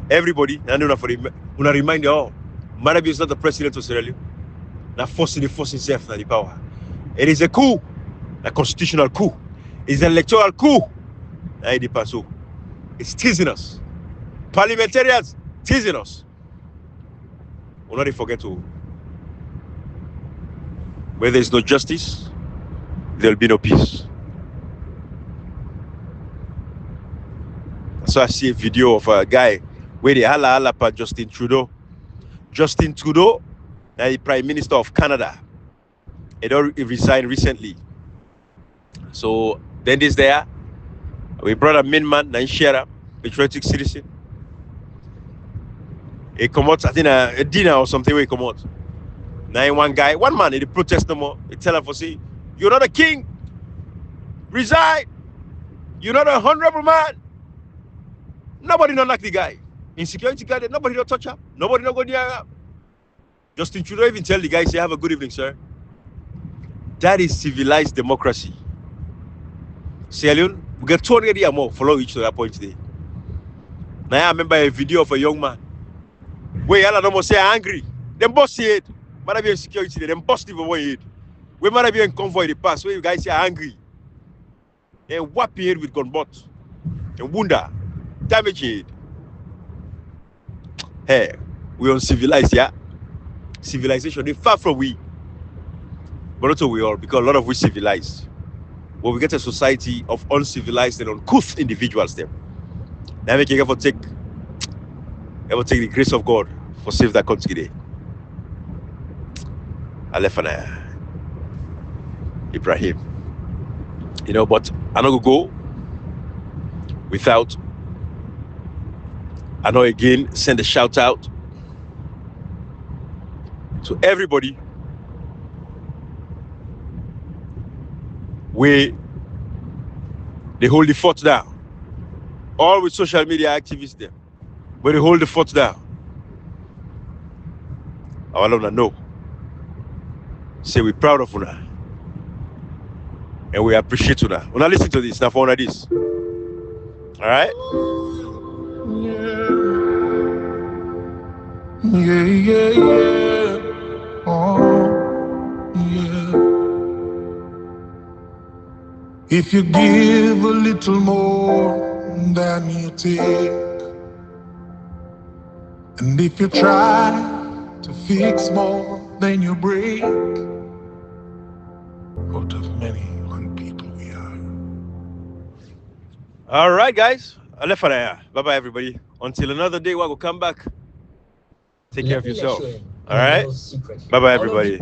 Everybody, and I want to remind you all, Marabio is not the president of Sierra Leone. Now forcing himself to the power. It is a coup, a constitutional coup. It's an electoral coup. It's teasing us. Parliamentarians teasing us. We'll not forget to. Where there is no justice, there will be no peace. So I see a video of a guy where they holla for Justin Trudeau. Justin Trudeau, the Prime Minister of Canada, he resigned recently. So then this there, we brought a main man, Naishera, patriotic citizen. He come out, I think a dinner or something where he come out. Now one man, he protest no more. He tell him for say, you're not a king. Resign. You're not a honorable man. Nobody don't like the guy. Insecurity guy, nobody don't touch him. Nobody don't go near him. Justin Trudeau even tell the guy, say, have a good evening, sir. That is civilized democracy. Sierra Leone, we get 200 years more follow each other point today. Now I remember a video of a young man where y'all almost say angry. Them boss see it. Might be insecurity there. Them boss even want it. We might be in convoy the past where you guys say angry. And whap it with gun butt. And wonder. Damage it. Hey, we uncivilized, yeah. Civilization, they far from we. But not all we are, because a lot of we civilized. But we get a society of uncivilized and uncouth individuals there. Now we can ever take the grace of God for save that country today. Alefana Ibrahim. But I'm not gonna go without I know again send a shout out to everybody where they hold the fort down. All with social media activists there, where they hold the fort down. I want to know. Say we're proud of Una. And we appreciate Una. Una listen to this, now for Una this. Alright? Yeah. Oh, yeah. If you give a little more than you take, and if you try to fix more than you break, out of many one people we are. All right, guys. Bye-bye, everybody. Until another day, we'll come back. Take care of yourself. All right? Bye-bye, everybody.